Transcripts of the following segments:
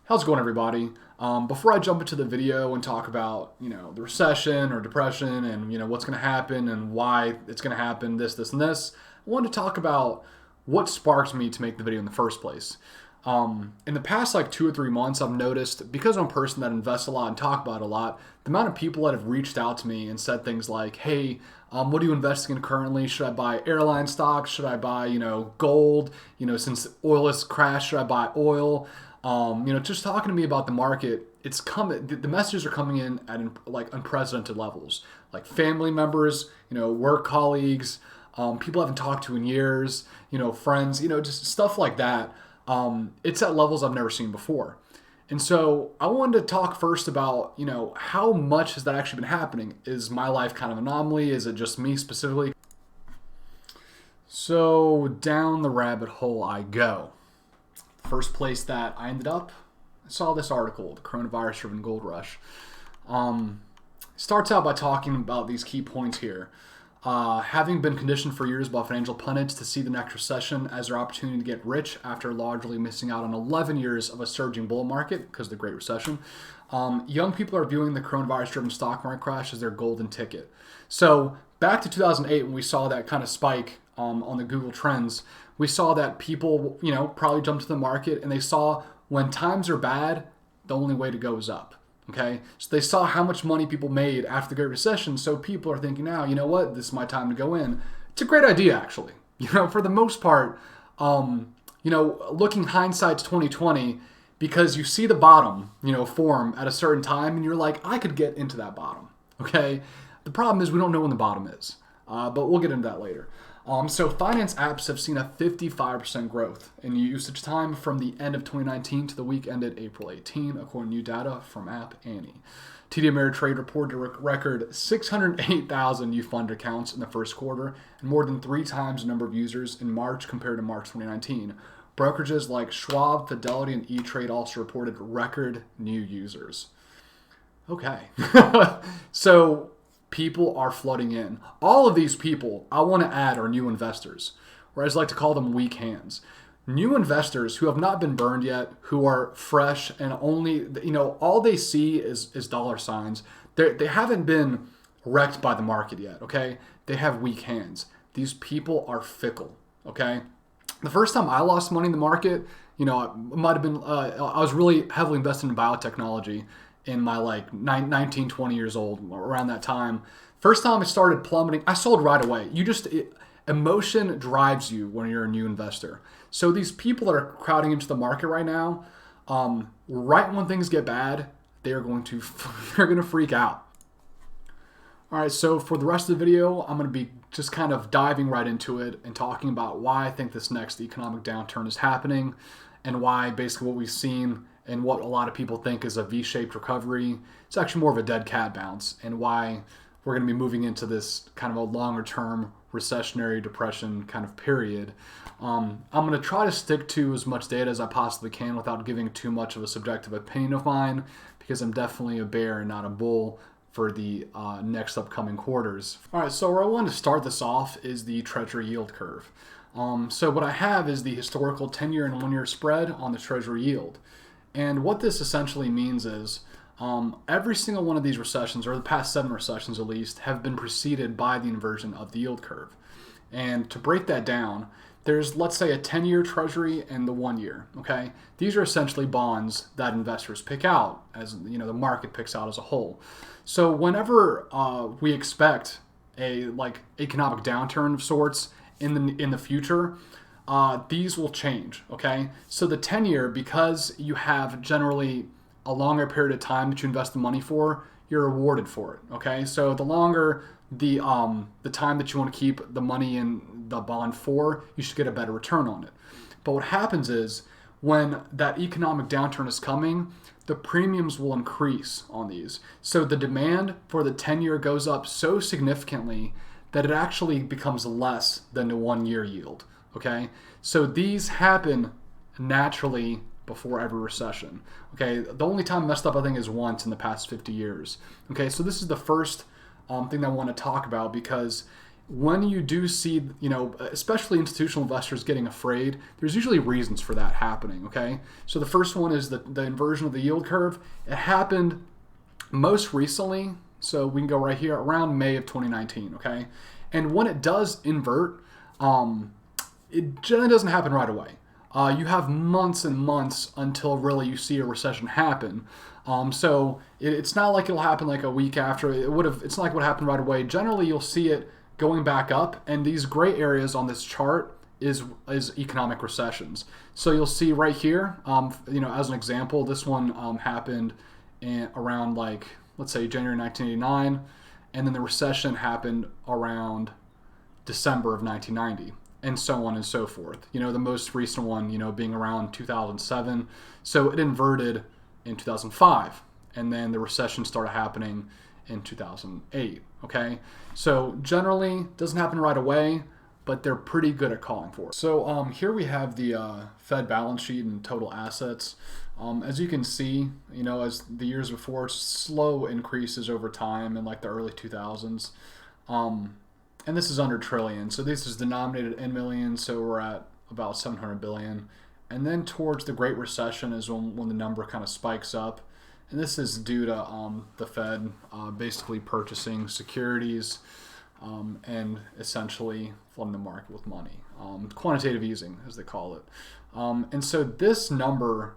How's it going, everybody? Before I jump into the video and talk about, the recession or depression and, what's going to happen and why it's going to happen, this, and this, I wanted to talk about what sparked me to make the video in the first place. In the past, 2 or 3 months, I've noticed, because I'm a person that invests a lot and talk about it a lot, the amount of people that have reached out to me and said things like, hey, what are you investing in currently? Should I buy airline stocks? Should I buy, gold? Since oil has crashed, should I buy oil? Just talking to me about the market, it's coming. The messages are coming in at unprecedented levels. Like family members, work colleagues, people I haven't talked to in years, friends, just stuff like that. It's at levels I've never seen before. And so I wanted to talk first about, how much has that actually been happening? Is my life kind of an anomaly? Is it just me specifically? So down the rabbit hole I go. First place that I ended up, I saw this article, the coronavirus-driven gold rush. Starts out by talking about these key points here. Having been conditioned for years by financial pundits to see the next recession as their opportunity to get rich after largely missing out on 11 years of a surging bull market because of the Great Recession, young people are viewing the coronavirus-driven stock market crash as their golden ticket. So back to 2008 when we saw that kind of spike on the Google Trends, we saw that people, probably jumped to the market and they saw when times are bad, the only way to go is up. Okay, so they saw how much money people made after the Great Recession. So people are thinking now, you know what, this is my time to go in. It's a great idea, actually. For the most part, looking hindsight to 2020, because you see the bottom, form at a certain time, and you're like, I could get into that bottom. Okay, the problem is we don't know when the bottom is, but we'll get into that later. So finance apps have seen a 55% growth in usage time from the end of 2019 to the week ended April 18, according to new data from App Annie. TD Ameritrade reported a record 608,000 new fund accounts in the first quarter and more than 3 times the number of users in March compared to March 2019. Brokerages like Schwab, Fidelity, and E-Trade also reported record new users. Okay. So people are flooding in. All of these people, I want to add, are new investors, or as I like to call them, weak hands. New investors who have not been burned yet, who are fresh and only, all they see is dollar signs. They haven't been wrecked by the market yet, okay? They have weak hands. These people are fickle, okay? The first time I lost money in the market, it might have been, I was really heavily invested in biotechnology in my 19, 20 years old, around that time. First time it started plummeting, I sold right away. Emotion drives you when you're a new investor. So these people that are crowding into the market right now, right when things get bad, they're going to freak out. All right, so for the rest of the video, I'm going to be just kind of diving right into it and talking about why I think this next economic downturn is happening and why basically what we've seen and what a lot of people think is a V-shaped recovery, it's actually more of a dead cat bounce, and why we're going to be moving into this kind of a longer-term recessionary depression kind of period. I'm going to try to stick to as much data as I possibly can without giving too much of a subjective opinion of mine, because I'm definitely a bear and not a bull for the next upcoming quarters. All right, so where I want to start this off is the Treasury yield curve. So what I have is the historical 10-year and 1-year spread on the Treasury yield. And what this essentially means is every single one of these recessions, or the past 7 recessions at least, have been preceded by the inversion of the yield curve. And to break that down, there's, let's say, a 10-year Treasury and the 1-year, okay? These are essentially bonds that investors pick out, as the market picks out as a whole. So whenever we expect a economic downturn of sorts in the future, these will change, okay? So the 10-year, because you have generally a longer period of time that you invest the money for, you're rewarded for it, okay? So the longer the time that you want to keep the money in the bond for, you should get a better return on it. But what happens is when that economic downturn is coming, the premiums will increase on these. So the demand for the 10-year goes up so significantly that it actually becomes less than the 1-year yield. Okay, so these happen naturally before every recession. Okay, the only time messed up I think is once in the past 50 years. Okay, so this is the first thing that I want to talk about, because when you do see, especially institutional investors getting afraid, there's usually reasons for that happening, okay? So the first one is the inversion of the yield curve. It happened most recently, so we can go right here, around May of 2019, okay? And when it does invert, it generally doesn't happen right away. You have months and months until really you see a recession happen. So it's not like it'll happen like a week after. It's not like what happened right away. Generally, you'll see it going back up, and these gray areas on this chart is economic recessions. So you'll see right here, as an example, this one happened around, like, let's say January 1989, and then the recession happened around December of 1990, and so on and so forth. The most recent one, being around 2007. So it inverted in 2005, and then the recession started happening in 2008, okay? So generally, doesn't happen right away, but they're pretty good at calling for it. So here we have the Fed balance sheet and total assets. As you can see, as the years before, slow increases over time in like the early 2000s. And this is under trillion. So this is denominated in millions, so we're at about 700 billion. And then towards the Great Recession is when the number kind of spikes up. And this is due to the Fed basically purchasing securities and essentially flooding the market with money. Quantitative easing, as they call it. And so this number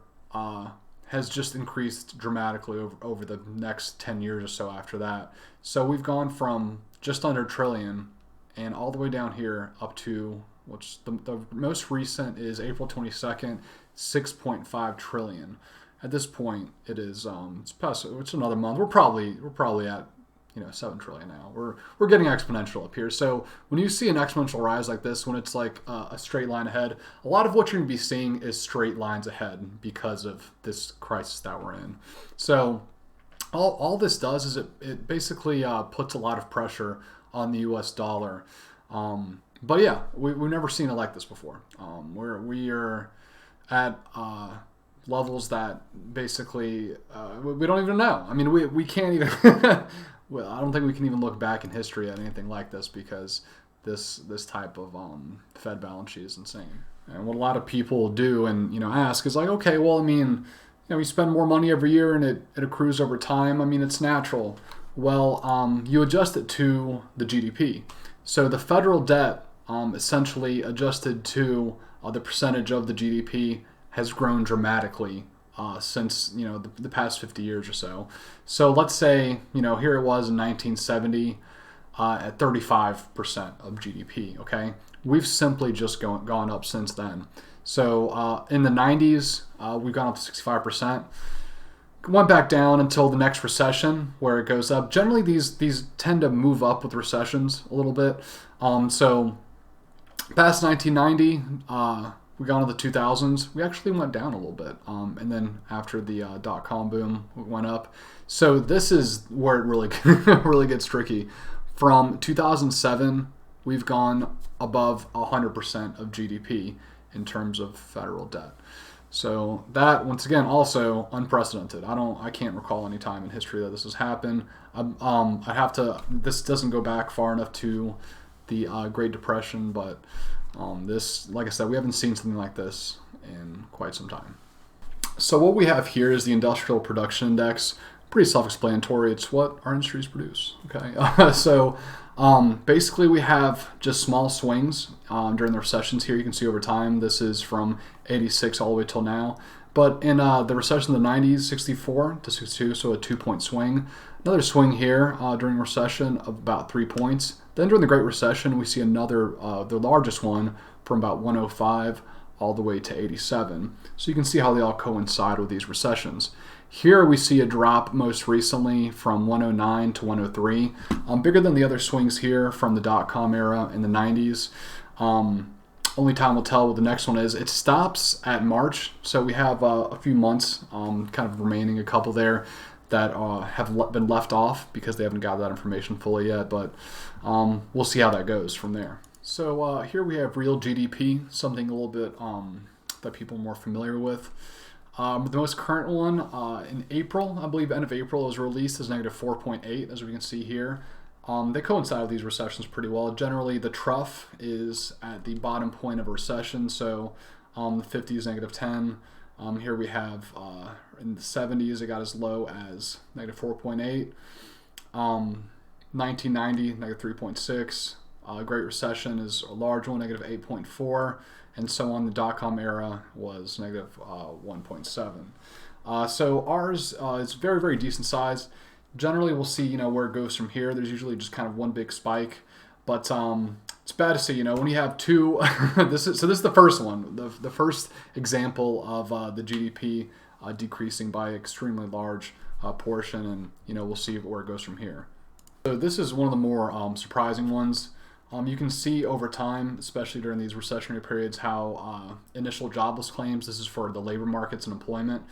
has just increased dramatically over the next 10 years or so after that. So we've gone from just under a trillion and all the way down here up to, which the most recent is April 22nd, 6.5 trillion. At this point, it is it's another month. We're probably at 7 trillion now. We're getting exponential up here. So when you see an exponential rise like this, when it's like a straight line ahead, a lot of what you're going to be seeing is straight lines ahead because of this crisis that we're in. So all this does is it basically puts a lot of pressure on the U.S. dollar. But yeah, we've never seen it like this before. We are at levels that basically we don't even know. I mean, we can't even. Well, I don't think we can even look back in history at anything like this because this type of Fed balance sheet is insane. And what a lot of people do and ask is like, okay, well, I mean, we spend more money every year and it accrues over time. I mean, it's natural. Well, you adjust it to the GDP. So the federal debt essentially adjusted to the percentage of the GDP has grown dramatically since the past 50 years or so. So let's say here it was in 1970 at 35% of GDP. Okay, we've simply just gone up since then. So in the 90s we've gone up to 65%. Went back down until the next recession where it goes up. Generally these tend to move up with recessions a little bit. So past 1990. We got into the 2000s. We actually went down a little bit. And then after the dot-com boom, we went up. So this is where it really, really gets tricky. From 2007, we've gone above 100% of GDP in terms of federal debt. So that, once again, also unprecedented. I can't recall any time in history that this has happened. This doesn't go back far enough to the Great Depression, but this, like I said, we haven't seen something like this in quite some time. So what we have here is the Industrial Production Index. Pretty self-explanatory. It's what our industries produce. Okay, so basically we have just small swings during the recessions here. You can see over time. This is from 86 all the way till now. But in the recession of the 90s, 64 to 62, so a 2-point swing. Another swing here during recession of about 3 points. Then during the Great Recession, we see another, the largest one, from about 105 all the way to 87. So you can see how they all coincide with these recessions. Here we see a drop most recently from 109 to 103, bigger than the other swings here from the dot-com era in the 90s. Only time will tell what the next one is. It stops at March, so we have a few months kind of remaining, a couple there that have been left off because they haven't got that information fully yet, but we'll see how that goes from there. So here we have real GDP, something a little bit that people are more familiar with. The most current one in April, I believe end of April, was released as negative 4.8, as we can see here. They coincide with these recessions pretty well. Generally, the trough is at the bottom point of a recession. So the 50s, -10. Here we have in the 70s, it got as low as -4.8. 1990, -3.6. Great Recession is a large one, -8.4. And so on. The dot-com era was -1.7. So ours is very, very decent size. Generally, we'll see, where it goes from here. There's usually just kind of one big spike. But it's bad to see, when you have two. This is the first one, the first example of the GDP decreasing by an extremely large portion, and we'll see where it goes from here. So this is one of the more surprising ones. You can see over time, especially during these recessionary periods, how initial jobless claims, this is for the labor markets and employment,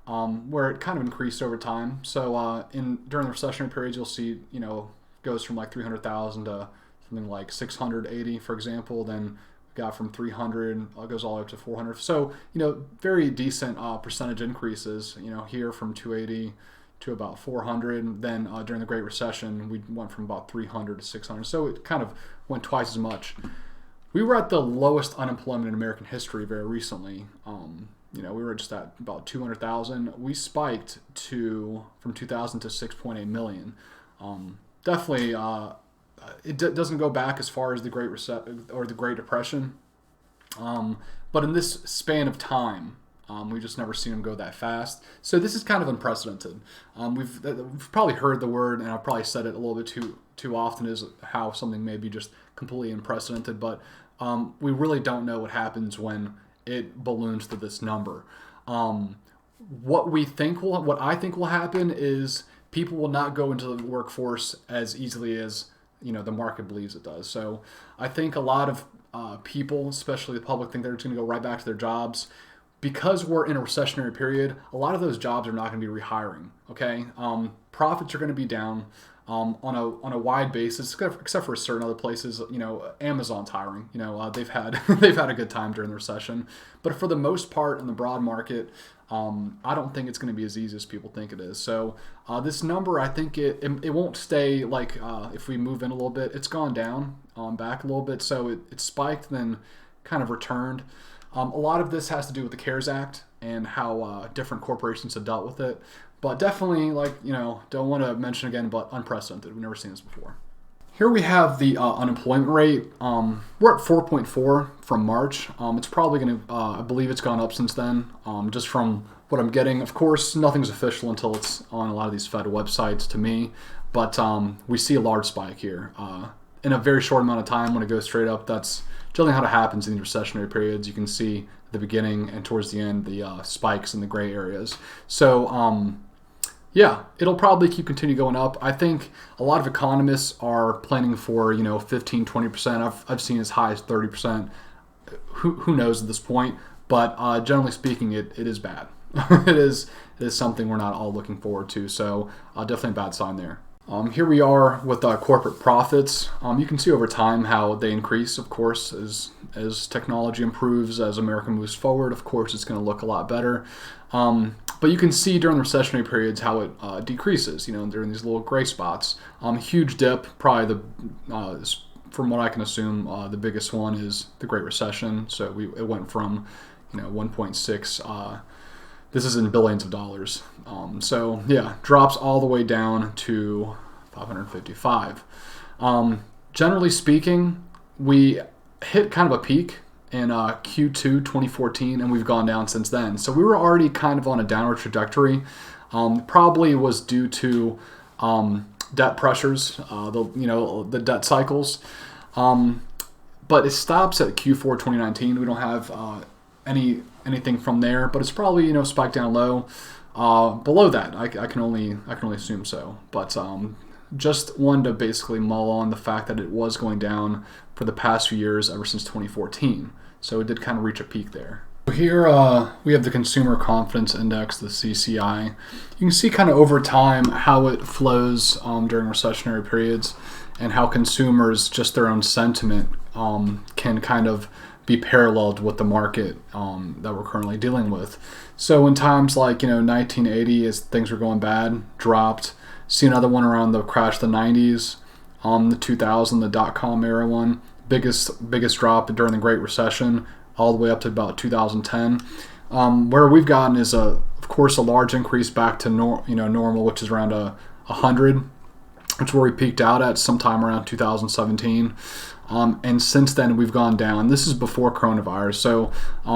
where it kind of increased over time. So during the recessionary periods, you'll see, goes from like 300,000 to something like 680, for example. Then got from 300, goes all the way up to 400. So, very decent percentage increases, here from 280 to about 400. Then during the Great Recession, we went from about 300 to 600. So it kind of went twice as much. We were at the lowest unemployment in American history very recently. We were just at about 200,000. We spiked from 2000 to 6.8 million. Definitely, it doesn't go back as far as the Great or the Great Depression. But in this span of time, we've just never seen them go that fast. So this is kind of unprecedented. We've probably heard the word, and I've probably said it a little bit too often, is how something may be just completely unprecedented. But we really don't know what happens when it balloons to this number. What I think will happen is people will not go into the workforce as easily as the market believes it does. So I think a lot of people, especially the public, think they're just going to go right back to their jobs. Because we're in a recessionary period, a lot of those jobs are not going to be rehiring. Okay, profits are going to be down on a wide basis, except for certain other places. Amazon's hiring. They've had a good time during the recession, but for the most part, in the broad market, I don't think it's going to be as easy as people think it is. So this number, I think it won't stay like if we move in a little bit, it's gone down back a little bit. So it spiked, then kind of returned. A lot of this has to do with the CARES Act and how different corporations have dealt with it. But definitely, don't want to mention again, but unprecedented. We've never seen this before. Here we have the unemployment rate. We're at 4.4 from March. It's probably going to, I believe it's gone up since then, just from what I'm getting. Of course, nothing's official until it's on a lot of these Fed websites to me. But we see a large spike here. In a very short amount of time, when it goes straight up, that's generally how it happens in these recessionary periods. You can see at the beginning and towards the end the spikes in the gray areas. So yeah, it'll probably continue going up. I think a lot of economists are planning for 15, 20%. I've seen as high as 30%. Who knows at this point? But generally speaking, it is bad. It is something we're not all looking forward to. So definitely a bad sign there. Here we are with corporate profits. You can see over time how they increase, of course, as technology improves, as America moves forward. Of course, it's going to look a lot better. But you can see during the recessionary periods how it decreases, during these little gray spots. Huge dip, probably from what I can assume, the biggest one is the Great Recession. So it went from 1.6. This is in billions of dollars. So yeah, drops all the way down to 555. Generally speaking, we hit kind of a peak in Q2 2014, and we've gone down since then. So we were already kind of on a downward trajectory. Probably was due to debt pressures, the debt cycles. But it stops at Q4 2019. We don't have anything from there, but it's probably spiked down low. Below that, I can only assume so. But just wanted to basically mull on the fact that it was going down for the past few years, ever since 2014. So it did kind of reach a peak there. Here we have the Consumer Confidence Index, the CCI. You can see kind of over time how it flows during recessionary periods, and how consumers, just their own sentiment, can kind of be paralleled with the market that we're currently dealing with. So in times like 1980, as things were going bad, dropped. See another one around the crash of the 90s. The 2000, the dot-com era one, biggest drop during the Great Recession, all the way up to about 2010. Where we've gotten is of course a large increase back to normal, which is around 100, which is where we peaked out at sometime around 2017. And since then we've gone down. This is before coronavirus, so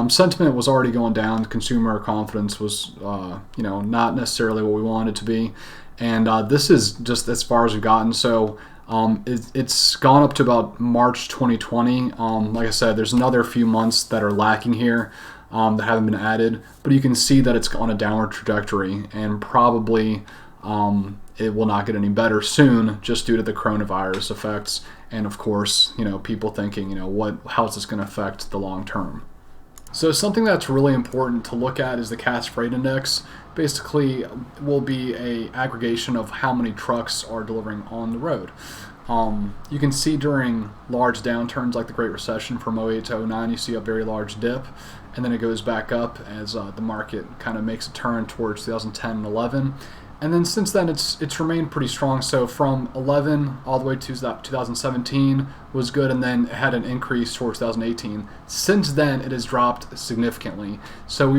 sentiment was already going down. Consumer confidence was not necessarily what we wanted it to be, and this is just as far as we've gotten. So it's gone up to about March 2020. Like I said, there's another few months that are lacking here that haven't been added, but you can see that it's on a downward trajectory, and probably it will not get any better soon just due to the coronavirus effects. And of course, people thinking, how is this going to affect the long term? So something that's really important to look at is the Cass Freight Index. Basically, will be a aggregation of how many trucks are delivering on the road. You can see during large downturns like the Great Recession from 08 to 09, you see a very large dip, and then it goes back up as the market kind of makes a turn towards 2010 and 11. And then since then, it's remained pretty strong. So from 11 all the way to 2017 was good, and then it had an increase towards 2018. Since then, it has dropped significantly. So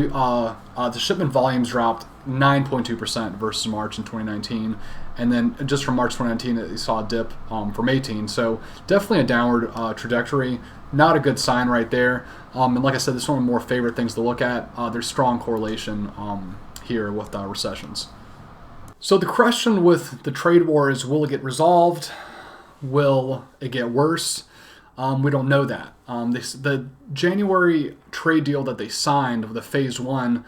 the shipment volumes dropped 9.2% versus March in 2019. And then just from March 2019, you saw a dip from 18. So definitely a downward trajectory. Not a good sign right there. And like I said, this is one of my more favorite things to look at. There's strong correlation here with recessions. So the question with the trade war is, will it get resolved? Will it get worse? We don't know that. The January trade deal that they signed, the phase one,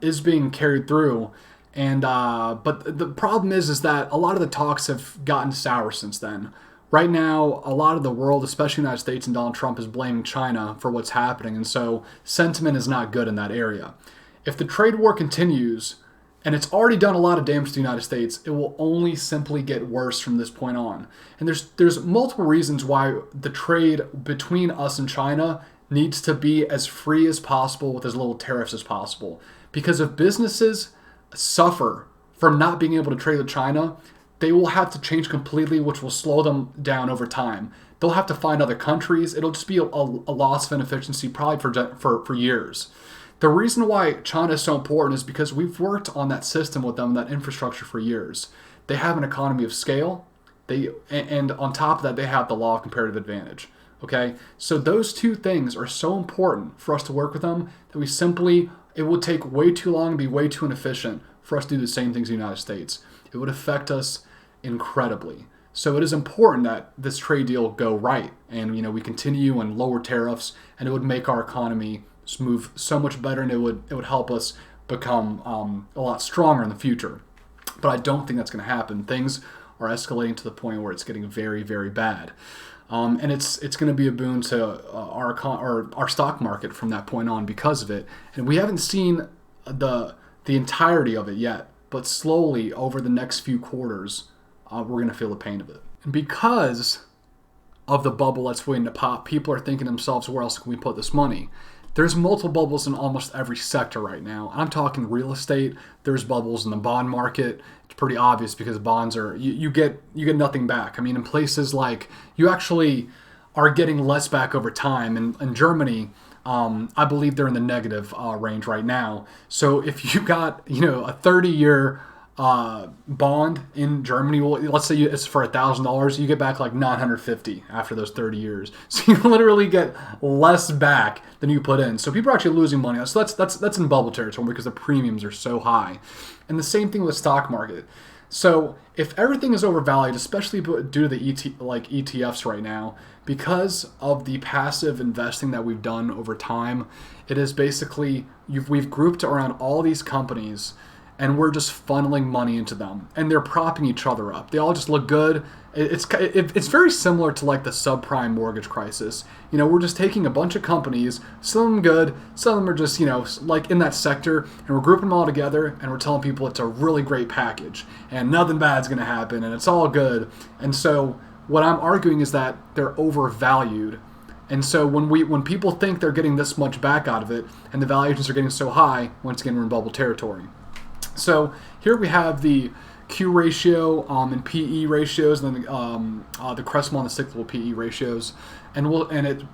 is being carried through. And but the problem is that a lot of the talks have gotten sour since then. Right now, a lot of the world, especially the United States and Donald Trump, is blaming China for what's happening. And so sentiment is not good in that area. If the trade war continues, and it's already done a lot of damage to the United States, it will only simply get worse from this point on. And there's multiple reasons why the trade between us and China needs to be as free as possible with as little tariffs as possible. Because if businesses suffer from not being able to trade with China, they will have to change completely, which will slow them down over time. They'll have to find other countries. It'll just be a loss of inefficiency probably for years. The reason why China is so important is because we've worked on that system with them, that infrastructure for years. They have an economy of scale, and on top of that, they have the law of comparative advantage. Okay, so those two things are so important for us to work with them that it would take way too long and be way too inefficient for us to do the same things in the United States. It would affect us incredibly. So it is important that this trade deal go right, and we continue and lower tariffs, and it would make our economy move so much better, and it would help us become a lot stronger in the future. But I don't think that's going to happen. Things are escalating to the point where it's getting very, very bad, and it's going to be a boon to our stock market from that point on because of it. And we haven't seen the entirety of it yet, but slowly over the next few quarters, we're going to feel the pain of it. And because of the bubble that's waiting to pop, people are thinking to themselves, where else can we put this money? There's multiple bubbles in almost every sector right now. I'm talking real estate. There's bubbles in the bond market. It's pretty obvious because bonds are you get nothing back. I mean, in places like you actually are getting less back over time. In Germany, I believe they're in the negative range right now. So if you got a 30-year bond in Germany, well, let's say it's for $1,000, you get back like $950 after those 30 years. So you literally get less back than you put in. So people are actually losing money. So that's in bubble territory because the premiums are so high. And the same thing with the stock market. So if everything is overvalued, especially due to the ETFs right now, because of the passive investing that we've done over time, it is basically we've grouped around all these companies, and we're just funneling money into them, and they're propping each other up. They all just look good. It's very similar to like the subprime mortgage crisis. We're just taking a bunch of companies, some of them good, some of them are just like in that sector, and we're grouping them all together, and we're telling people it's a really great package, and nothing bad's gonna happen, and it's all good. And so what I'm arguing is that they're overvalued. And so when people think they're getting this much back out of it, and the valuations are getting so high, once again we're in bubble territory. So here we have the Q ratio and PE ratios, and then the Crestmore and the cyclical PE ratios, and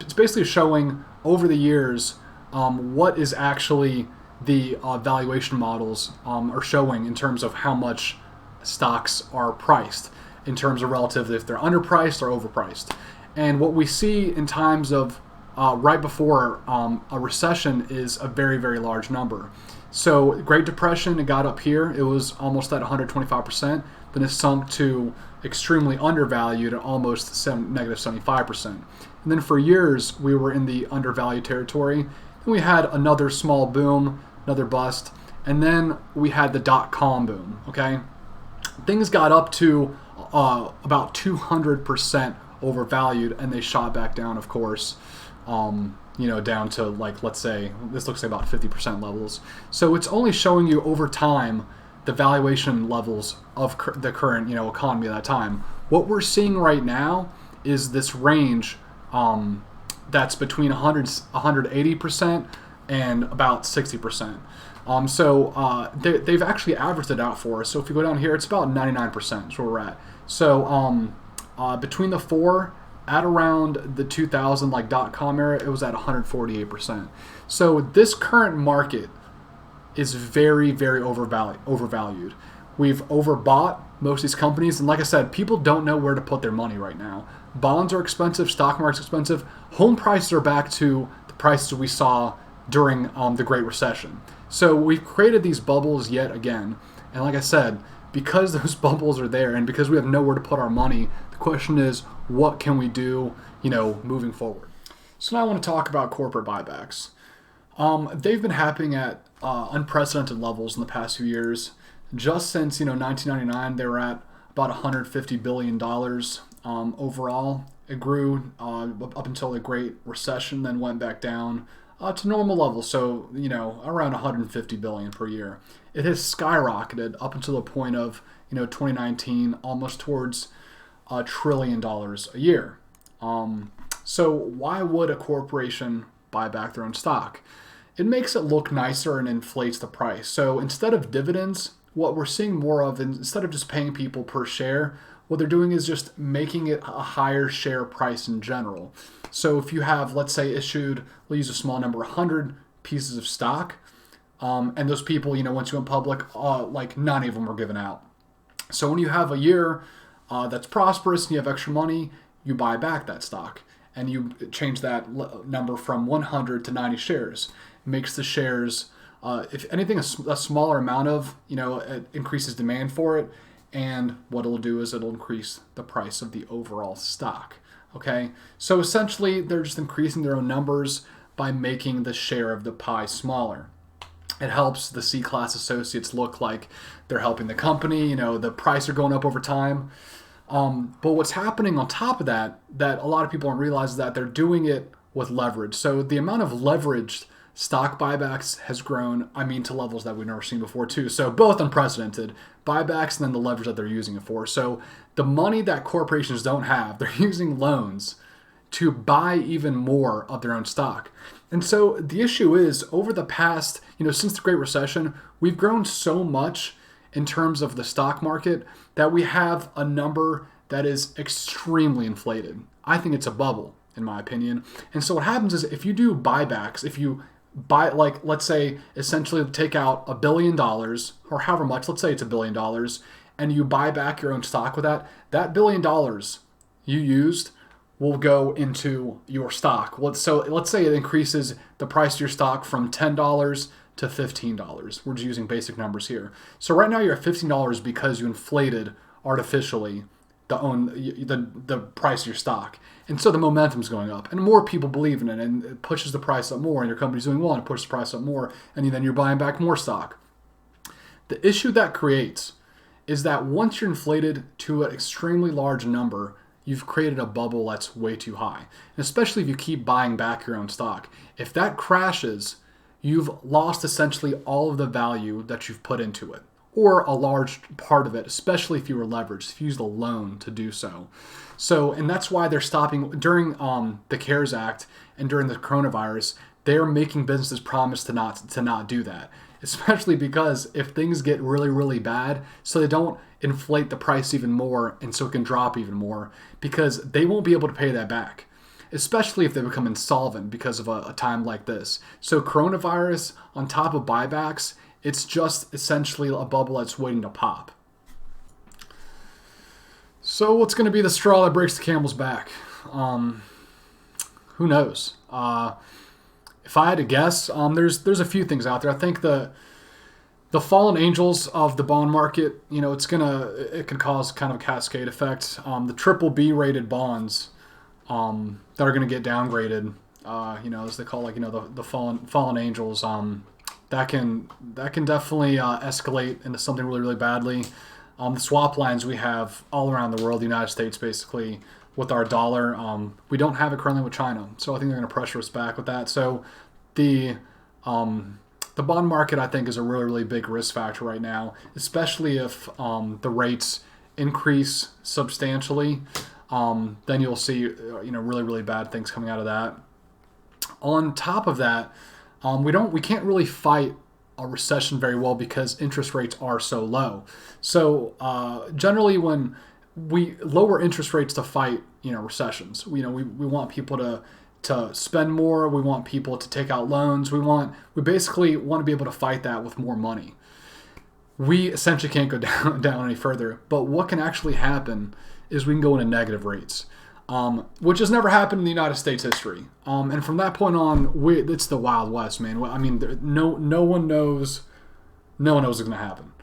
it's basically showing over the years what is actually the valuation models are showing in terms of how much stocks are priced in terms of relative if they're underpriced or overpriced. And what we see in times of right before a recession is a very, very large number. So Great Depression, it got up here. It was almost at 125%. Then it sunk to extremely undervalued at almost negative 75%. And then for years, we were in the undervalued territory. Then we had another small boom, another bust. And then we had the dot-com boom, okay? Things got up to about 200% overvalued, and they shot back down, of course, down to, like, let's say, this looks like about 50% levels. So it's only showing you over time the valuation levels of the current, economy at that time. What we're seeing right now is this range that's between 180% and about 60%. They've actually averaged it out for us. So if you go down here, it's about 99% is where we're at. So between the four, at around the 2000 .com era, it was at 148%. So this current market is very, very overvalued. We've overbought most of these companies, and like I said, people don't know where to put their money right now. Bonds are expensive, stock market's expensive, home prices are back to the prices we saw during the Great Recession. So we've created these bubbles yet again, and like I said, because those bubbles are there and because we have nowhere to put our money, the question is, what can we do, moving forward? So now I want to talk about corporate buybacks. They've been happening at unprecedented levels in the past few years. Just since 1999, they were at about $150 billion overall. It grew up until the Great Recession, then went back down to normal levels, so around $150 billion per year. It has skyrocketed up until the point of 2019, almost towards $1 trillion a year. So why would a corporation buy back their own stock? It makes it look nicer and inflates the price. So instead of dividends, what we're seeing more of, instead of just paying people per share, what they're doing is just making it a higher share price in general. So if you have, let's say, issued, we'll use a small number, 100 pieces of stock, and those people, once you went public, like 90 of them were given out. So when you have a year that's prosperous and you have extra money, you buy back that stock and you change that number from 100 to 90 shares. It makes the shares, if anything, a smaller amount of, it increases demand for it. And what it'll do is it'll increase the price of the overall stock. Okay, so essentially they're just increasing their own numbers by making the share of the pie smaller. It helps the C-class associates look like they're helping the company. The price are going up over time. But what's happening on top of that a lot of people don't realize, is that they're doing it with leverage. So the amount of leveraged stock buybacks has grown, to levels that we've never seen before too. So both unprecedented buybacks and then the leverage that they're using it for. So the money that corporations don't have, they're using loans to buy even more of their own stock. And so the issue is, over the past, since the Great Recession, we've grown so much in terms of the stock market that we have a number that is extremely inflated. I think it's a bubble, in my opinion. And so what happens is, if you do buybacks, if you buy, like, let's say, essentially take out $1 billion, or however much, let's say it's $1 billion, and you buy back your own stock with that $1 billion you used will go into your stock. So let's say it increases the price of your stock from $10 to $15. We're just using basic numbers here. So right now you're at $15 because you inflated artificially the price of your stock. And so the momentum's going up, and more people believe in it, and it pushes the price up more, and your company's doing well, and it pushes the price up more, and then you're buying back more stock. The issue that creates is that once you're inflated to an extremely large number, you've created a bubble that's way too high. And especially if you keep buying back your own stock. If that crashes, you've lost essentially all of the value that you've put into it, or a large part of it, especially if you were leveraged, if you used a loan to do so. And that's why they're stopping during the CARES Act and during the coronavirus. They're making businesses promise to not do that. especially because if things get really, really bad, so they don't inflate the price even more and so it can drop even more, because they won't be able to pay that back, especially if they become insolvent because of a time like this. So coronavirus on top of buybacks, it's just essentially a bubble that's waiting to pop. So what's going to be the straw that breaks the camel's back? Who knows? If I had to guess, there's a few things out there. I think the fallen angels of the bond market, it can cause kind of a cascade effect. The triple B rated bonds that are going to get downgraded, as they call, the fallen angels, that can definitely escalate into something really, really badly. The swap lines we have all around the world, the United States basically, with our dollar, we don't have it currently with China, so I think they're going to pressure us back with that. So the bond market, I think, is a really, really big risk factor right now, especially if the rates increase substantially. Then you'll see really, really bad things coming out of that. On top of that, we can't really fight a recession very well because interest rates are so low. So generally, when we lower interest rates to fight recessions, we want people to spend more. We want people to take out loans. We basically want to be able to fight that with more money. We essentially can't go down any further. But what can actually happen is we can go into negative rates, which has never happened in the United States history. And from that point on, it's the Wild West, man. I mean, no one knows what's going to happen.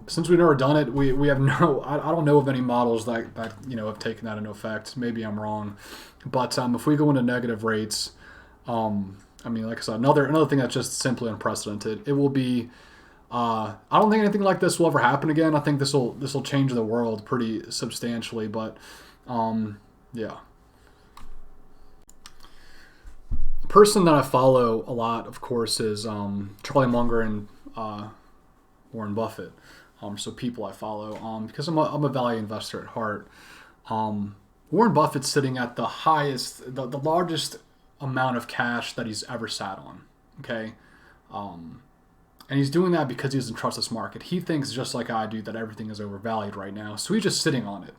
Since we've never done it, we have I don't know of any models that have taken that into effect. Maybe I'm wrong, but if we go into negative rates, like I said, another thing that's just simply unprecedented. It will be. I don't think anything like this will ever happen again. I think this will change the world pretty substantially. But yeah. A person that I follow a lot, of course, is Charlie Munger and Warren Buffett. So people I follow because I'm a value investor at heart. Warren Buffett's sitting at the highest, the largest amount of cash that he's ever sat on. Okay. And he's doing that because he doesn't trust this market. He thinks, just like I do, that everything is overvalued right now. So he's just sitting on it.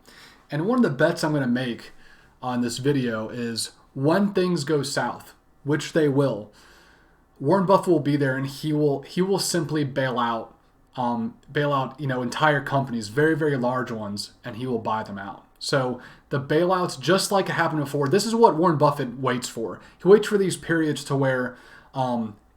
And one of the bets I'm going to make on this video is when things go south, which they will, Warren Buffett will be there and he will simply bail out entire companies, very, very large ones, and he will buy them out. So the bailouts, just like it happened before, this is what Warren Buffett waits for. He waits for these periods to where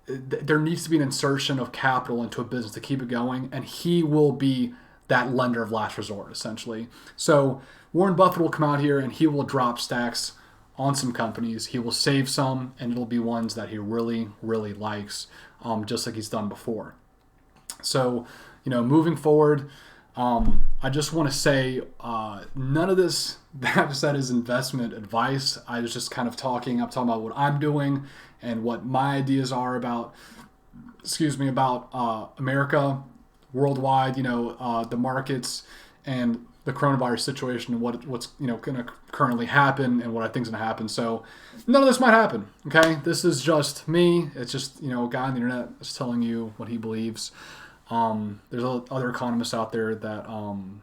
there needs to be an insertion of capital into a business to keep it going, and he will be that lender of last resort, essentially. So Warren Buffett will come out here and he will drop stacks on some companies. He will save some, and it'll be ones that he really, really likes, just like he's done before. So, moving forward, I just want to say none of this that I've said is investment advice. I was just kind of I'm talking about what I'm doing and what my ideas are about America, worldwide, the markets and the coronavirus situation and what's going to currently happen and what I think is going to happen. So none of this might happen, okay? This is just me. It's just, a guy on the internet is telling you what he believes. There's other economists out there that kind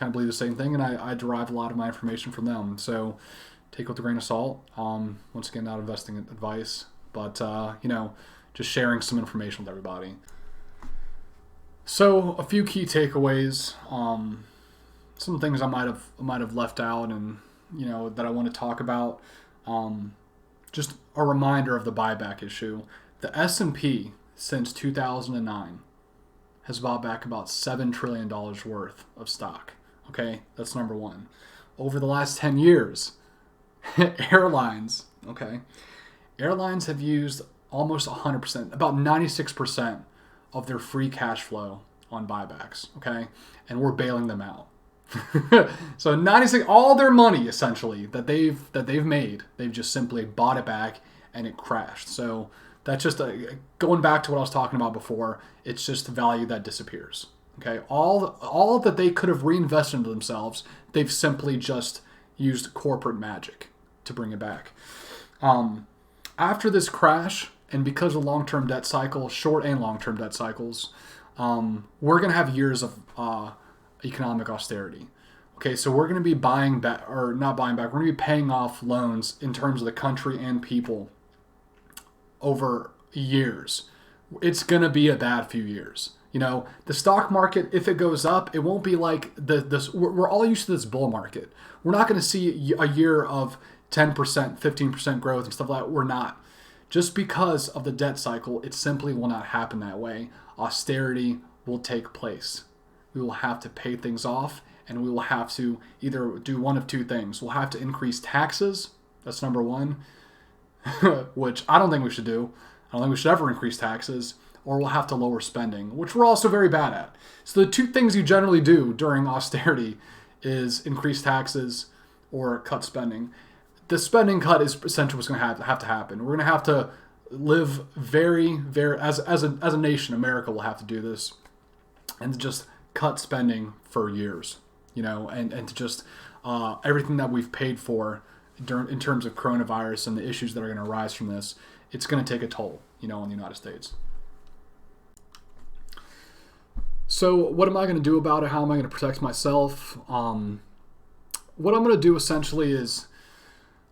of believe the same thing, and I derive a lot of my information from them. So take it with a grain of salt. Once again, not investing advice, but just sharing some information with everybody. So a few key takeaways, some things I might have left out, and that I want to talk about. Just a reminder of the buyback issue. The S&P since 2009 has bought back about $7 trillion worth of stock. Okay, that's number one. Over the last 10 years, airlines have used almost 100%, about 96% of their free cash flow on buybacks, okay? And we're bailing them out. So 96, all their money essentially that they've made, they've just simply bought it back and it crashed. So that's just going back to what I was talking about before. It's just value that disappears. Okay, all that they could have reinvested into themselves, they've simply just used corporate magic to bring it back. After this crash, And because of long-term debt cycle, short and long-term debt cycles, we're going to have years of economic austerity. Okay, so we're going to be buying back, or not buying back, we're going to be paying off loans in terms of the country and people over years. It's going to be a bad few years. You know, the stock market, if it goes up, it won't be like this. We're all used to this bull market. We're not going to see a year of 10%, 15% growth and stuff like that. We're not. Just because of the debt cycle, it simply will not happen that way. Austerity will take place. We will have to pay things off, and we will have to either do one of two things. We'll have to increase taxes. That's number one, which I don't think we should do. I don't think we should ever increase taxes. Or we'll have to lower spending, which we're also very bad at. So the two things you generally do during austerity is increase taxes or cut spending. The spending cut is essentially what's going to have to happen. We're going to have to live very, as a nation, America will have to do this, and to just cut spending for years, you know, and to just everything that we've paid for in terms of coronavirus and the issues that are going to arise from this, it's going to take a toll, you know, on the United States. So what am I going to do about it? How am I going to protect myself? What I'm going to do essentially is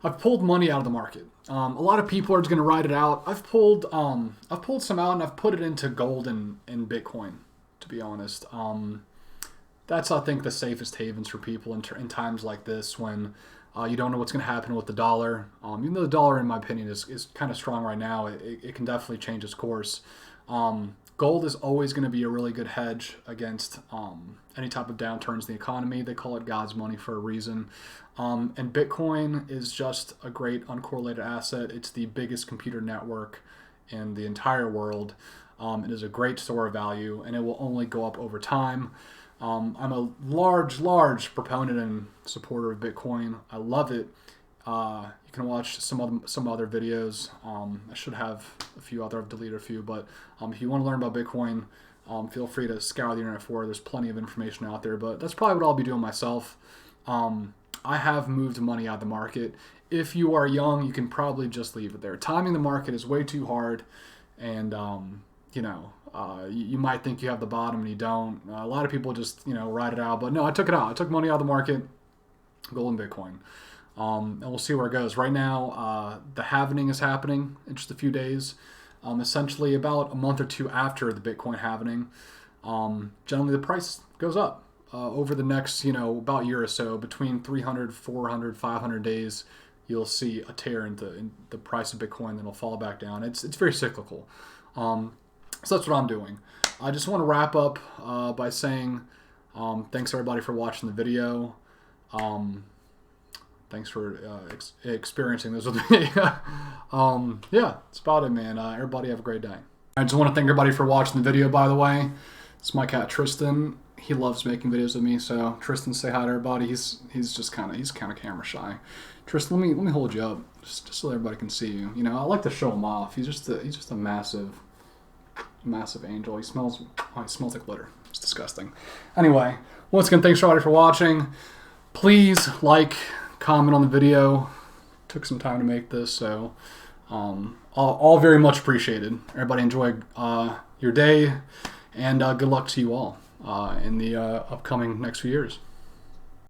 I've pulled money out of the market. A lot of people are just going to ride it out. I've pulled some out and I've put it into gold and Bitcoin, to be honest. That's, I think, the safest havens for people in times like this when you don't know what's going to happen with the dollar. Even though the dollar, in my opinion, is kind of strong right now, it can definitely change its course. Gold is always going to be a really good hedge against any type of downturns in the economy. They call it God's money for a reason. And Bitcoin is just a great uncorrelated asset. It's the biggest computer network in the entire world. It is a great store of value, and it will only go up over time. I'm a large proponent and supporter of Bitcoin. I love it. You can watch some other videos. I should have a few other. I've deleted a few, but if you want to learn about Bitcoin, feel free to scour the internet for it. There's plenty of information out there, but that's probably what I'll be doing myself. I have moved money out of the market. If you are young, you can probably just leave it there. Timing the market is way too hard, and you might think you have the bottom and you don't. A lot of people just ride it out, but no, I took it out. I took money out of the market, gold and Bitcoin. And we'll see where it goes. Right now, the halvening is happening in just a few days. Essentially, about a month or two after the Bitcoin halvening, generally the price goes up. Over the next, about a year or so, between 300, 400, 500 days, you'll see a tear in the price of Bitcoin, then it'll fall back down. It's very cyclical. So that's what I'm doing. I just want to wrap up by saying thanks everybody for watching the video. Thanks for experiencing this with me. Yeah, that's about it, man. Everybody have a great day. I just want to thank everybody for watching the video, by the way. It's my cat, Tristan. He loves making videos with me, so Tristan, say hi to everybody. He's kind of camera shy. Tristan, let me hold you up, just so everybody can see you. I like to show him off. He's just a massive angel. He smells like litter. It's disgusting. Anyway, once again, thanks everybody for watching. Please like, comment on the video. Took some time to make this, so all very much appreciated. Everybody enjoy your day, and good luck to you all in the upcoming next few years.